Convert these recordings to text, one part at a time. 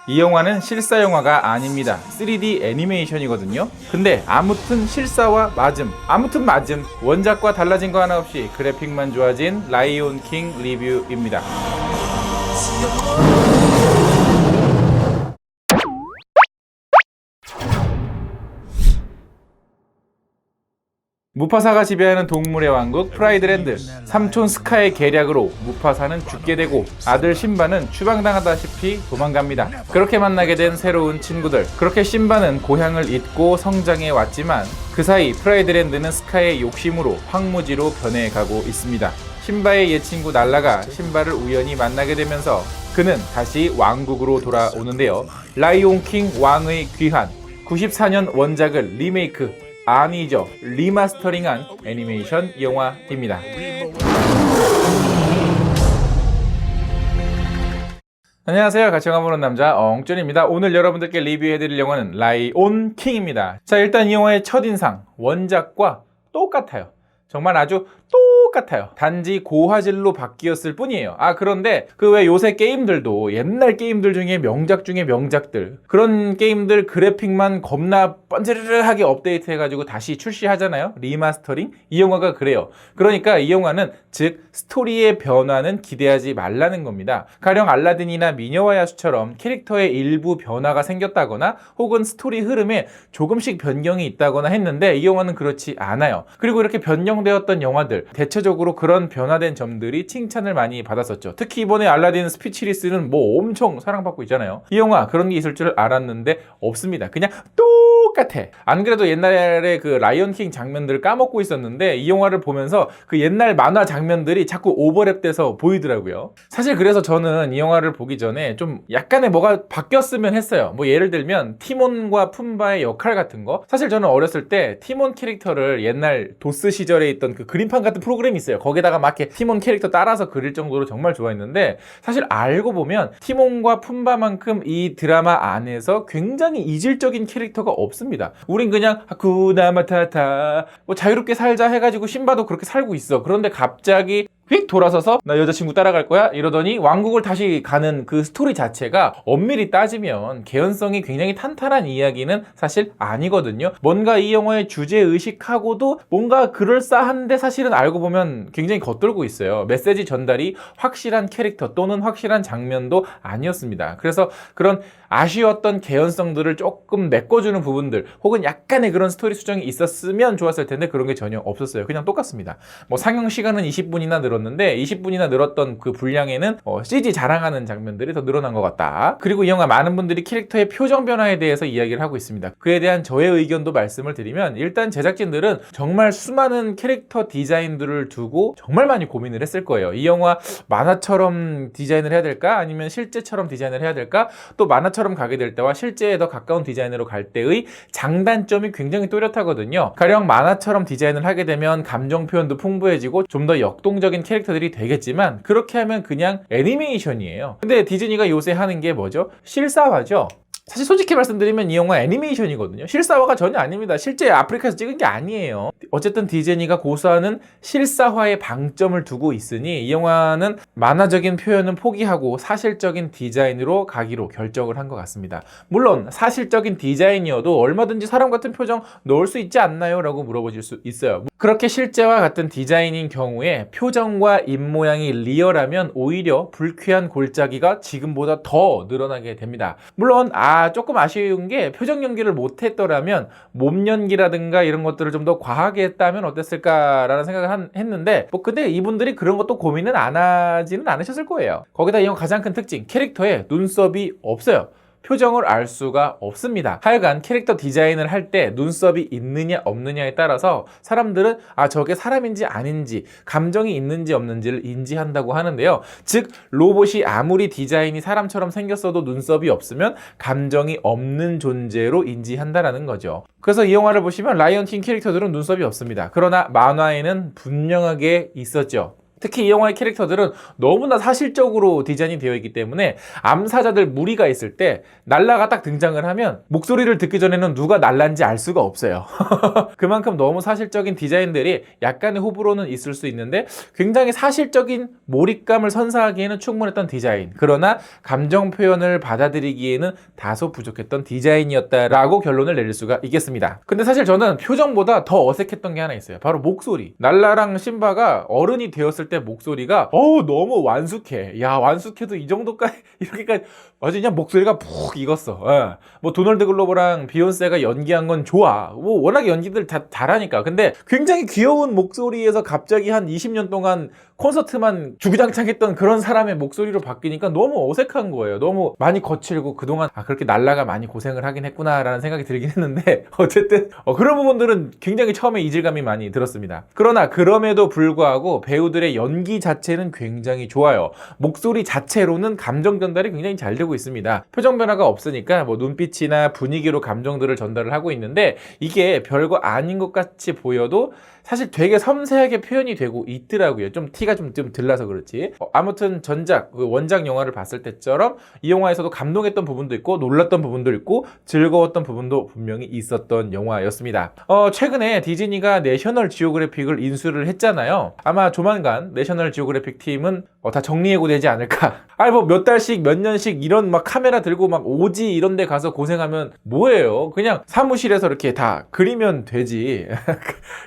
이 영화는 실사 영화가 아닙니다. 3D 애니메이션이거든요. 근데 아무튼 실사와 맞음, 아무튼 맞음, 원작과 달라진 거 하나 없이 그래픽만 좋아진 라이온 킹 리뷰입니다. 무파사가 지배하는 동물의 왕국 프라이드랜드. 삼촌 스카의 계략으로 무파사는 죽게 되고 아들 신바는 추방당하다시피 도망갑니다. 그렇게 만나게 된 새로운 친구들. 그렇게 신바는 고향을 잊고 성장해 왔지만 그 사이 프라이드랜드는 스카의 욕심으로 황무지로 변해가고 있습니다. 신바의 옛 친구 날라가 신바를 우연히 만나게 되면서 그는 다시 왕국으로 돌아오는데요. 라이온 킹 왕의 귀환. 94년 원작을 리메이크, 아니죠, 리마스터링한 애니메이션 영화입니다. 안녕하세요. 같이 영화 보는 남자 엉준입니다. 오늘 여러분들께 리뷰해드릴 영화는 라이온 킹입니다. 자, 일단 이 영화의 첫인상, 원작과 똑같아요. 정말 아주 똑같아요. 단지 고화질로 바뀌었을 뿐이에요. 그런데 그 왜 요새 게임들도 옛날 게임들 중에 명작 중에 명작들, 그런 게임들 그래픽만 겁나 번지르르하게 업데이트해가지고 다시 출시하잖아요. 리마스터링. 이 영화가 그래요. 그러니까 이 영화는 즉 스토리의 변화는 기대하지 말라는 겁니다. 가령 알라딘이나 미녀와 야수처럼 캐릭터의 일부 변화가 생겼다거나 혹은 스토리 흐름에 조금씩 변경이 있다거나 했는데 이 영화는 그렇지 않아요. 그리고 이렇게 변경되었던 영화들, 대체적으로 그런 변화된 점들이 칭찬을 많이 받았었죠. 특히 이번에 알라딘 스피치리스는 뭐 엄청 사랑받고 있잖아요. 이 영화 그런 게 있을 줄 알았는데 없습니다. 그냥 똑같아. 안 그래도 옛날에 그 라이언 킹 장면들을 까먹고 있었는데 이 영화를 보면서 그 옛날 만화 장면들이 자꾸 오버랩돼서 보이더라고요. 사실 그래서 저는 이 영화를 보기 전에 좀 약간의 뭐가 바뀌었으면 했어요. 뭐 예를 들면 티몬과 푼바의 역할 같은 거. 사실 저는 어렸을 때 티몬 캐릭터를 옛날 도스 시절에 있던 그 그림판 같은 프로그램이 있어요. 거기다가 막 이렇게 티몬 캐릭터 따라서 그릴 정도로 정말 좋아했는데 사실 알고 보면 티몬과 푼바만큼 이 드라마 안에서 굉장히 이질적인 캐릭터가 없습니다. 우린 그냥 하쿠나 마타타 뭐 자유롭게 살자 해가지고 신바도 그렇게 살고 있어. 그런데 갑자기 휙 돌아서서 나 여자친구 따라갈 거야 이러더니 왕국을 다시 가는 그 스토리 자체가 엄밀히 따지면 개연성이 굉장히 탄탄한 이야기는 사실 아니거든요. 뭔가 이 영화의 주제의식하고도 뭔가 그럴싸한데 사실은 알고 보면 굉장히 겉돌고 있어요. 메시지 전달이 확실한 캐릭터 또는 확실한 장면도 아니었습니다. 그래서 그런 아쉬웠던 개연성들을 조금 메꿔주는 부분들 혹은 약간의 그런 스토리 수정이 있었으면 좋았을 텐데 그런 게 전혀 없었어요. 그냥 똑같습니다. 뭐 상영 시간은 20분이나 늘었는데 20분이나 늘었던 그 분량에는 CG 자랑하는 장면들이 더 늘어난 것 같다. 그리고 이 영화 많은 분들이 캐릭터의 표정 변화에 대해서 이야기를 하고 있습니다. 그에 대한 저의 의견도 말씀을 드리면 일단 제작진들은 정말 수많은 캐릭터 디자인들을 두고 정말 많이 고민을 했을 거예요. 이 영화 만화처럼 디자인을 해야 될까? 아니면 실제처럼 디자인을 해야 될까? 또 만화처럼 가게 될 때와 실제에 더 가까운 디자인으로 갈 때의 장단점이 굉장히 또렷하거든요. 가령 만화처럼 디자인을 하게 되면 감정 표현도 풍부해지고 좀 더 역동적인 캐릭터들이 되겠지만 그렇게 하면 그냥 애니메이션이에요. 근데 디즈니가 요새 하는 게 뭐죠? 실사화죠. 사실 솔직히 말씀드리면 이 영화 애니메이션이거든요. 실사화가 전혀 아닙니다. 실제 아프리카에서 찍은 게 아니에요. 어쨌든 디즈니가 고수하는 실사화에 방점을 두고 있으니 이 영화는 만화적인 표현은 포기하고 사실적인 디자인으로 가기로 결정을 한 것 같습니다. 물론 사실적인 디자인이어도 얼마든지 사람 같은 표정 넣을 수 있지 않나요? 라고 물어보실 수 있어요. 그렇게 실제와 같은 디자인인 경우에 표정과 입모양이 리얼하면 오히려 불쾌한 골짜기가 지금보다 더 늘어나게 됩니다. 물론 조금 아쉬운 게 표정 연기를 못했더라면 몸 연기라든가 이런 것들을 좀 더 과하게 했다면 어땠을까라는 생각을 했는데 근데 이분들이 그런 것도 고민은 안 하지는 않으셨을 거예요. 거기다 이 영화 가장 큰 특징, 캐릭터에 눈썹이 없어요. 표정을 알 수가 없습니다. 하여간 캐릭터 디자인을 할 때 눈썹이 있느냐 없느냐에 따라서 사람들은 저게 사람인지 아닌지 감정이 있는지 없는지를 인지한다고 하는데요. 즉 로봇이 아무리 디자인이 사람처럼 생겼어도 눈썹이 없으면 감정이 없는 존재로 인지한다라는 거죠. 그래서 이 영화를 보시면 라이언 킹 캐릭터들은 눈썹이 없습니다. 그러나 만화에는 분명하게 있었죠. 특히 이 영화의 캐릭터들은 너무나 사실적으로 디자인이 되어 있기 때문에 암사자들 무리가 있을 때 날라가 딱 등장을 하면 목소리를 듣기 전에는 누가 날라인지 알 수가 없어요. 그만큼 너무 사실적인 디자인들이 약간의 호불호는 있을 수 있는데 굉장히 사실적인 몰입감을 선사하기에는 충분했던 디자인, 그러나 감정 표현을 받아들이기에는 다소 부족했던 디자인이었다라고 결론을 내릴 수가 있겠습니다. 근데 사실 저는 표정보다 더 어색했던 게 하나 있어요. 바로 목소리. 날라랑 심바가 어른이 되었을 때 목소리가 너무 완숙해. 야, 완숙해도 이 정도까지 이렇게까지 완전 그냥 목소리가 푹 익었어. 예. 뭐 도널드 글로버랑 비욘세가 연기한 건 좋아. 뭐 워낙 연기들 다 잘하니까. 근데 굉장히 귀여운 목소리에서 갑자기 한 20년 동안 콘서트만 주구장창 했던 그런 사람의 목소리로 바뀌니까 너무 어색한 거예요. 너무 많이 거칠고 그동안 그렇게 날라가 많이 고생을 하긴 했구나라는 생각이 들긴 했는데 어쨌든 그런 부분들은 굉장히 처음에 이질감이 많이 들었습니다. 그러나 그럼에도 불구하고 배우들의 연기 자체는 굉장히 좋아요. 목소리 자체로는 감정 전달이 굉장히 잘 되고 있습니다. 표정 변화가 없으니까 뭐 눈빛이나 분위기로 감정들을 전달을 하고 있는데 이게 별거 아닌 것 같이 보여도 사실 되게 섬세하게 표현이 되고 있더라고요. 좀 티가 좀 들라서 그렇지. 아무튼 전작, 원작 영화를 봤을 때처럼 이 영화에서도 감동했던 부분도 있고 놀랐던 부분도 있고 즐거웠던 부분도 분명히 있었던 영화였습니다. 최근에 디즈니가 내셔널 지오그래픽을 인수를 했잖아요. 아마 조만간 내셔널 지오그래픽 팀은 다 정리해고되지 않을까. 뭐 몇 달씩 몇 년씩 이런 막 카메라 들고 막 오지 이런 데 가서 고생하면 뭐예요? 그냥 사무실에서 이렇게 다 그리면 되지.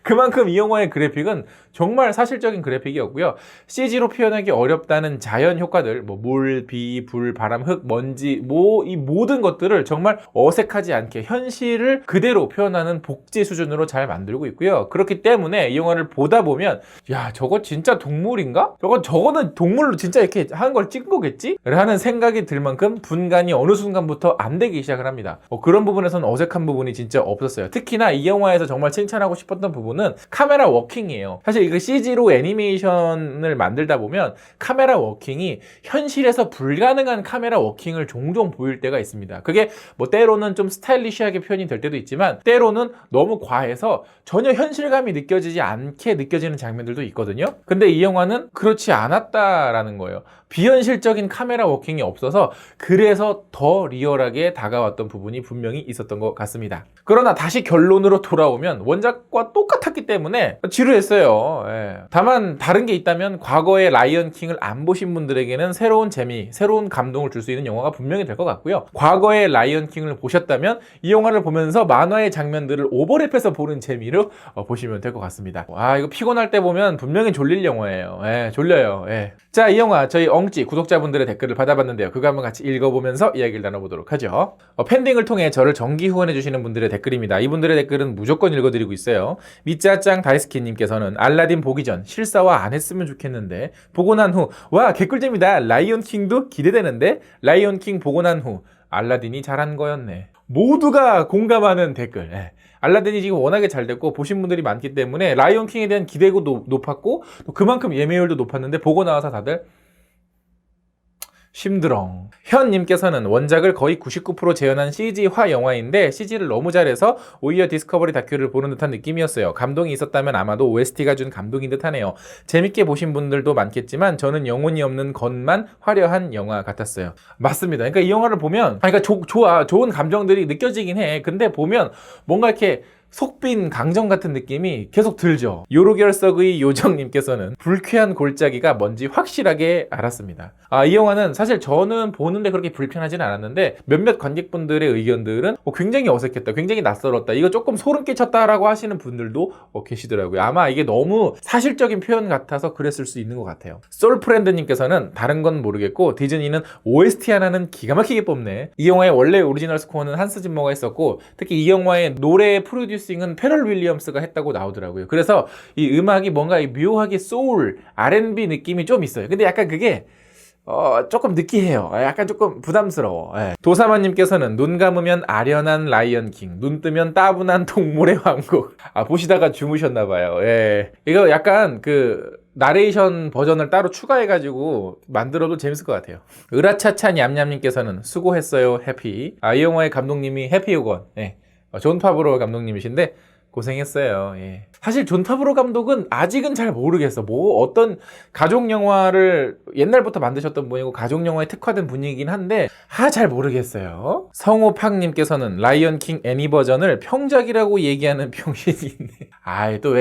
그만큼 이 영화의 그래픽은 정말 사실적인 그래픽이었고요. CG로 표현하기 어렵다는 자연 효과들, 뭐 물, 비, 불, 바람, 흙, 먼지, 이 모든 것들을 정말 어색하지 않게 현실을 그대로 표현하는 복제 수준으로 잘 만들고 있고요. 그렇기 때문에 이 영화를 보다 보면 야, 저거 진짜 동물인가? 저거는 동물로 진짜 이렇게 하는 걸 찍은 거겠지? 라는 생각이 들 만큼 분간이 어느 순간부터 안 되기 시작을 합니다. 그런 부분에서는 어색한 부분이 진짜 없었어요. 특히나 이 영화에서 정말 칭찬하고 싶었던 부분은 카메라 워킹이에요. 사실 이거 CG로 애니메이션을 만들다 보면 카메라 워킹이 현실에서 불가능한 카메라 워킹을 종종 보일 때가 있습니다. 그게 뭐 때로는 좀 스타일리시하게 표현이 될 때도 있지만 때로는 너무 과해서 전혀 현실감이 느껴지지 않게 느껴지는 장면들도 있거든요. 근데 이 영화는 그렇지 않았다라는 거예요. 비현실적인 카메라 워킹이 없어서 그래서 더 리얼하게 다가왔던 부분이 분명히 있었던 것 같습니다. 그러나 다시 결론으로 돌아오면 원작과 똑같았기 때문에 지루했어요. 다만 다른 게 있다면 과거의 라이언 킹을 안 보신 분들에게는 새로운 재미, 새로운 감동을 줄 수 있는 영화가 분명히 될 것 같고요. 과거의 라이언 킹을 보셨다면 이 영화를 보면서 만화의 장면들을 오버랩해서 보는 재미로 보시면 될 것 같습니다. 이거 피곤할 때 보면 분명히 졸릴 영화예요. 졸려요. 자, 이 영화 저희 엉찌 구독자분들의 댓글을 받아봤는데요. 그거 한번 같이 읽어보면서 이야기를 나눠보도록 하죠. 팬딩을 통해 저를 정기 후원해주시는 분들의 댓글입니다. 이분들의 댓글은 무조건 읽어드리고 있어요. 미짜짱 다이스키님께서는 알라딘 보기 전 실사화 안 했으면 좋겠는데 보고 난 후 와 개꿀잼이다. 라이온킹도 기대되는데 라이온킹 보고 난 후 알라딘이 잘한 거였네. 모두가 공감하는 댓글. 알라딘이 지금 워낙에 잘 됐고 보신 분들이 많기 때문에 라이온킹에 대한 기대도 높았고 또 그만큼 예매율도 높았는데 보고 나와서 다들 심드렁. 현님께서는 원작을 거의 99% 재현한 CG화 영화인데 CG를 너무 잘해서 오히려 디스커버리 다큐를 보는 듯한 느낌이었어요. 감동이 있었다면 아마도 OST가 준 감동인 듯하네요. 재밌게 보신 분들도 많겠지만 저는 영혼이 없는 것만 화려한 영화 같았어요. 맞습니다. 그러니까 이 영화를 보면 좋은 감정들이 느껴지긴 해. 근데 보면 뭔가 이렇게 속빈 강정 같은 느낌이 계속 들죠. 요로결석의 요정님께서는 불쾌한 골짜기가 뭔지 확실하게 알았습니다. 이 영화는 사실 저는 보는데 그렇게 불편하지는 않았는데 몇몇 관객분들의 의견들은 굉장히 어색했다, 굉장히 낯설었다, 이거 조금 소름 끼쳤다라고 하시는 분들도 계시더라고요. 아마 이게 너무 사실적인 표현 같아서 그랬을 수 있는 것 같아요. 솔프렌드님께서는 다른 건 모르겠고 디즈니는 OST 하나는 기가 막히게 뽑네. 이 영화의 원래 오리지널 스코어는 한스 짐머가 했었고 특히 이 영화의 노래 프로듀싱은 페럴 윌리엄스가 했다고 나오더라고요. 그래서 이 음악이 뭔가 묘하게 소울, R&B 느낌이 좀 있어요. 근데 약간 그게 조금 느끼해요. 약간 조금 부담스러워. 도사마님께서는 눈 감으면 아련한 라이언킹, 눈 뜨면 따분한 동물의 왕국. 보시다가 주무셨나봐요. 이거 약간 나레이션 버전을 따로 추가해가지고 만들어도 재밌을 것 같아요. 으라차차 냠냠님께서는 수고했어요 해피. 이 영화의 감독님이 해피유건 존 파브로 감독님이신데 고생했어요. 예. 사실 존 파브로 감독은 아직은 잘 모르겠어. 뭐 어떤 가족 영화를 옛날부터 만드셨던 분이고 가족 영화에 특화된 분이긴 한데 잘 모르겠어요. 성호팍님께서는 라이언 킹 애니 버전을 평작이라고 얘기하는 병신이 있네. 또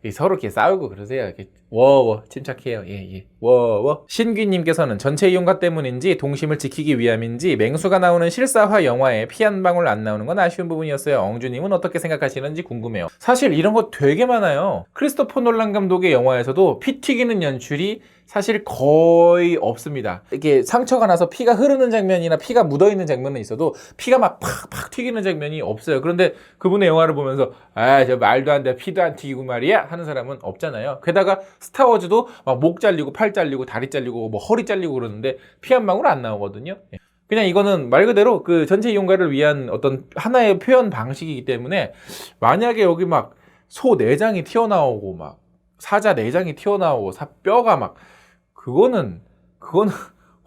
왜 서로 이렇게 싸우고 그러세요. 이렇게 워워 침착해요. 예. 워워. 신귀님께서는 전체 이용가 때문인지 동심을 지키기 위함인지 맹수가 나오는 실사화 영화에 피 한 방울 안 나오는 건 아쉬운 부분이었어요. 엉주님은 어떻게 생각하시는지 궁금해요. 사실 이런 거 되게 많아요. 크리스토퍼 놀란 감독의 영화에서도 피 튀기는 연출이 사실 거의 없습니다. 이렇게 상처가 나서 피가 흐르는 장면이나 피가 묻어있는 장면은 있어도 피가 막 팍팍 튀기는 장면이 없어요. 그런데 그분의 영화를 보면서 저 말도 안 돼 피도 안 튀기고 말이야 하는 사람은 없잖아요. 게다가 스타워즈도 막 목 잘리고 팔 잘리고 다리 잘리고 뭐 허리 잘리고 그러는데 피 한 방울 안 나오거든요. 그냥 이거는 말 그대로 그 전체 이용가를 위한 어떤 하나의 표현 방식이기 때문에 만약에 여기 막 소 내장이 튀어나오고 막 사자 내장이 튀어나오고 뼈가 막 그거는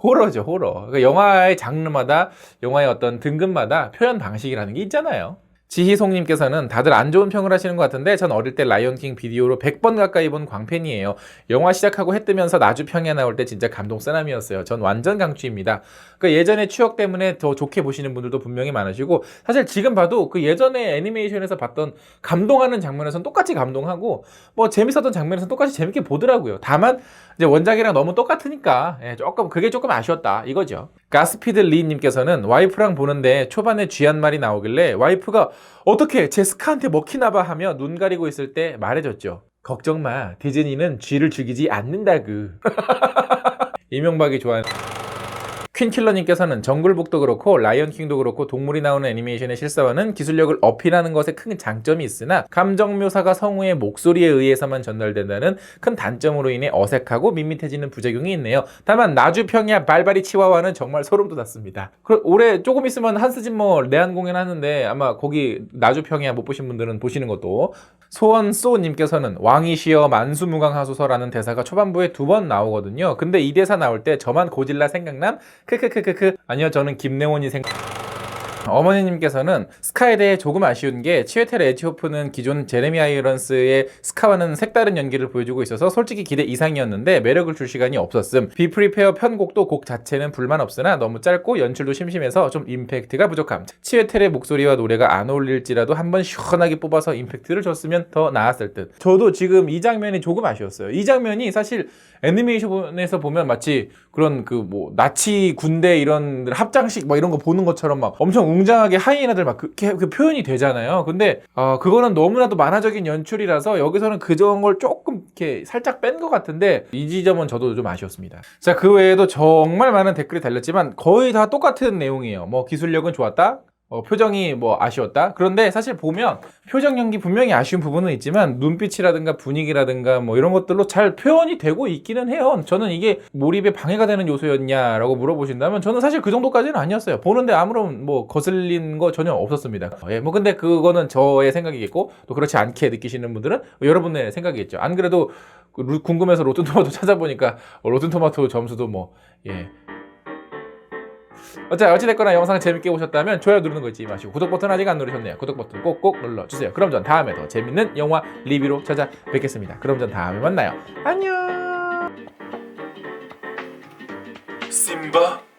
호러죠, 호러. 그러니까 영화의 장르마다 영화의 어떤 등급마다 표현 방식이라는 게 있잖아요. 지희송님께서는 다들 안 좋은 평을 하시는 것 같은데 전 어릴 때 라이온킹 비디오로 100번 가까이 본 광팬이에요. 영화 시작하고 해 뜨면서 나주평야 나올 때 진짜 감동 쓰나미였어요. 전 완전 강추입니다. 그러니까 예전의 추억 때문에 더 좋게 보시는 분들도 분명히 많으시고 사실 지금 봐도 그 예전에 애니메이션에서 봤던 감동하는 장면에서는 똑같이 감동하고 뭐 재밌었던 장면에서는 똑같이 재밌게 보더라고요. 다만 이제 원작이랑 너무 똑같으니까 그게 조금 아쉬웠다 이거죠. 가스피드 리님께서는 와이프랑 보는데 초반에 쥐 한 마리 나오길래 와이프가 어떻게 제 스카한테 먹히나봐 하며 눈 가리고 있을 때 말해줬죠. 걱정 마, 디즈니는 쥐를 죽이지 않는다구. 이명박이 좋아하는 퀸킬러님께서는 정글북도 그렇고 라이언킹도 그렇고 동물이 나오는 애니메이션의 실사화는 기술력을 어필하는 것에 큰 장점이 있으나 감정 묘사가 성우의 목소리에 의해서만 전달된다는 큰 단점으로 인해 어색하고 밋밋해지는 부작용이 있네요. 다만 나주평야 발바리 치와와는 정말 소름 돋았습니다. 올해 조금 있으면 한스짐머 내한 공연 하는데 아마 거기 나주평야 못 보신 분들은 보시는 것도. 소원쏘님께서는 왕이시여 만수무강하소서라는 대사가 초반부에 2번 나오거든요. 근데 이 대사 나올 때 저만 고질라 생각남? 크크크크크. 아니요, 저는 김래원이 어머니님께서는 스카에 대해 조금 아쉬운 게 치웨텔 에치호프는 기존 제레미 아이런스의 스카와는 색다른 연기를 보여주고 있어서 솔직히 기대 이상이었는데 매력을 줄 시간이 없었음. 비프리페어 편곡도 곡 자체는 불만 없으나 너무 짧고 연출도 심심해서 좀 임팩트가 부족함. 치웨텔의 목소리와 노래가 안 어울릴지라도 한번 시원하게 뽑아서 임팩트를 줬으면 더 나았을 듯. 저도 지금 이 장면이 조금 아쉬웠어요. 이 장면이 사실 애니메이션에서 보면 마치 그런 그 뭐 나치 군대 이런 합장식 막 이런 거 보는 것처럼 막 엄청 웅장하게 하이에나들 막 그 표현이 되잖아요. 근데 그거는 너무나도 만화적인 연출이라서 여기서는 그런 걸 조금 이렇게 살짝 뺀 것 같은데 이 지점은 저도 좀 아쉬웠습니다. 자, 그 외에도 정말 많은 댓글이 달렸지만 거의 다 똑같은 내용이에요. 뭐 기술력은 좋았다. 표정이 뭐 아쉬웠다. 그런데 사실 보면 표정 연기 분명히 아쉬운 부분은 있지만 눈빛이라든가 분위기라든가 뭐 이런 것들로 잘 표현이 되고 있기는 해요. 저는 이게 몰입에 방해가 되는 요소였냐라고 물어보신다면 저는 사실 그 정도까지는 아니었어요. 보는데 아무런 뭐 거슬린 거 전혀 없었습니다. 뭐 근데 그거는 저의 생각이겠고 또 그렇지 않게 느끼시는 분들은 여러분의 생각이겠죠. 안 그래도 궁금해서 로튼토마토 찾아보니까 로튼토마토 점수도 어찌됐거나 영상 재밌게 보셨다면 좋아요 누르는 거 잊지 마시고 구독 버튼 아직 안 누르셨네요. 구독 버튼 꼭꼭 눌러주세요. 그럼 전 다음에 더 재밌는 영화 리뷰로 찾아뵙겠습니다. 그럼 전 다음에 만나요. 안녕. 심바